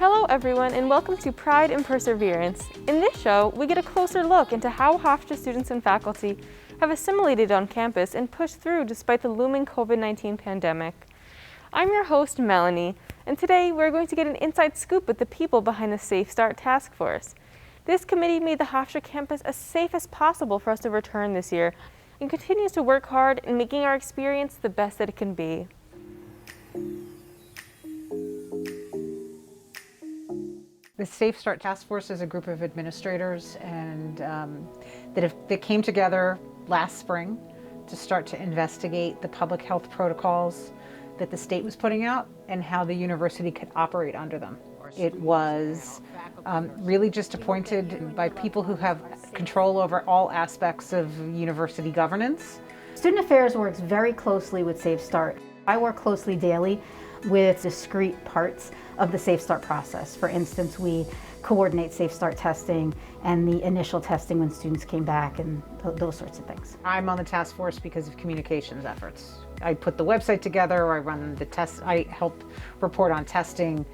Hello everyone and welcome to Pride and Perseverance. In this show, we get a closer look into how Hofstra students and faculty have assimilated on campus and pushed through despite the looming COVID-19 pandemic. I'm your host, Melanie, and today we're going to get an inside scoop with the people behind the Safe Start Task Force. This committee made the Hofstra campus as safe as possible for us to return this year and continues to work hard in making our experience the best that it can be. The Safe Start Task Force is a group of administrators and that came together last spring to start to investigate the public health protocols that the state was putting out and how the university could operate under them. It was really just appointed by people who have control over all aspects of university governance. Student Affairs works very closely with Safe Start. I work closely daily with discrete parts of the Safe Start process. For instance, we coordinate Safe Start testing and the initial testing when students came back and those sorts of things. I'm on the task force because of communications efforts. I put the website together, I run the tests, I help report on testing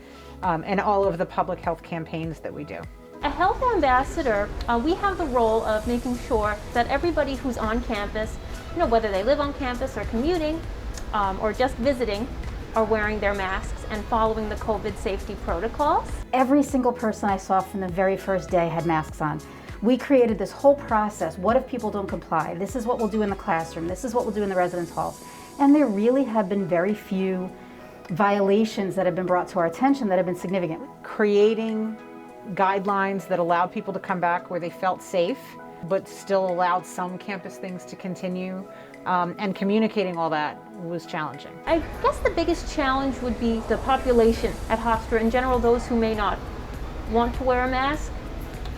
and all of the public health campaigns that we do. A health ambassador, we have the role of making sure that everybody who's on campus, whether they live on campus or commuting or just visiting, are wearing their masks and following the COVID safety protocols. Every single person I saw from the very first day had masks on. We created this whole process. What if people don't comply? This is what we'll do in the classroom. This is what we'll do in the residence halls. And there really have been very few violations that have been brought to our attention that have been significant. Creating guidelines that allowed people to come back where they felt safe, but still allowed some campus things to continue, and communicating all that was challenging. I guess the biggest challenge would be the population at Hofstra, in general, those who may not want to wear a mask,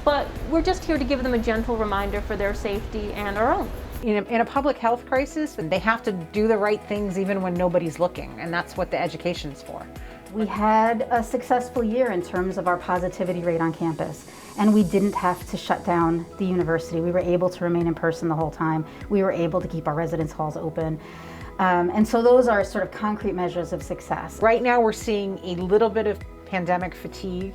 but we're just here to give them a gentle reminder for their safety and our own. In a public health crisis, they have to do the right things even when nobody's looking, and that's what the education's for. We had a successful year in terms of our positivity rate on campus, and we didn't have to shut down the university. We were able to remain in person the whole time. We were able to keep our residence halls open. And so those are sort of concrete measures of success. Right now we're seeing a little bit of pandemic fatigue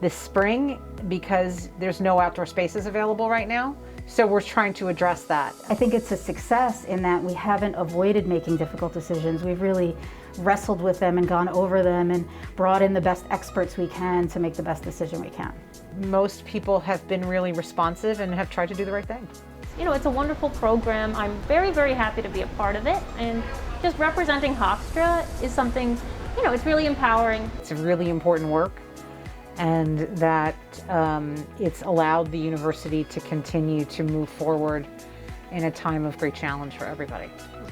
this spring because there's no outdoor spaces available right now. So we're trying to address that. I think it's a success in that we haven't avoided making difficult decisions. We've really wrestled with them and gone over them and brought in the best experts we can to make the best decision we can. Most people have been really responsive and have tried to do the right thing. It's a wonderful program. I'm very, very happy to be a part of it. And just representing Hofstra is something, it's really empowering. It's a really important work, and that it's allowed the university to continue to move forward in a time of great challenge for everybody.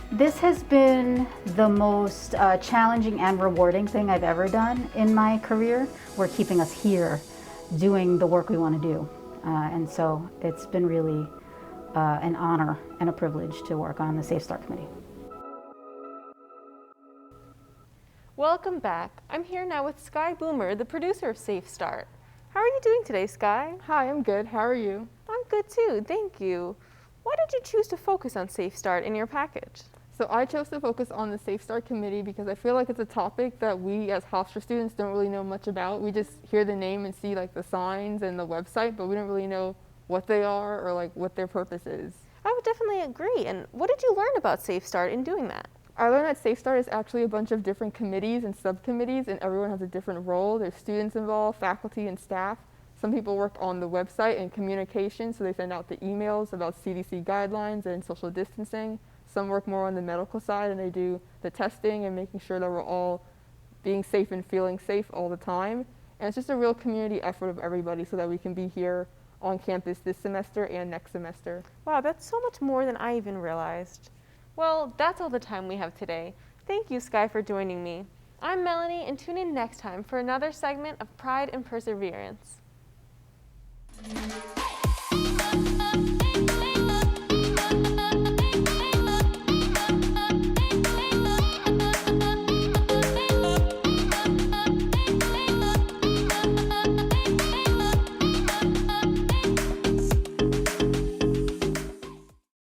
This has been the most challenging and rewarding thing I've ever done in my career. We're keeping us here doing the work we want to do. And so it's been really an honor and a privilege to work on the Safe Start Committee. Welcome back. I'm here now with Skye Boomer, the producer of Safe Start. How are you doing today, Skye? Hi, I'm good. How are you? I'm good too, thank you. Why did you choose to focus on Safe Start in your package? So I chose to focus on the Safe Start Committee because I feel like it's a topic that we as Hofstra students don't really know much about. We just hear the name and see the signs and the website, but we don't really know what they are or what their purpose is. I would definitely agree. And what did you learn about Safe Start in doing that? I learned that Safe Start is actually a bunch of different committees and subcommittees, and everyone has a different role. There's students involved, faculty, and staff. Some people work on the website and communication, so they send out the emails about CDC guidelines and social distancing. Some work more on the medical side, and they do the testing and making sure that we're all being safe and feeling safe all the time. And it's just a real community effort of everybody so that we can be here on campus this semester and next semester. Wow, that's so much more than I even realized. Well, that's all the time we have today. Thank you, Skye, for joining me. I'm Melanie, and tune in next time for another segment of Pride and Perseverance.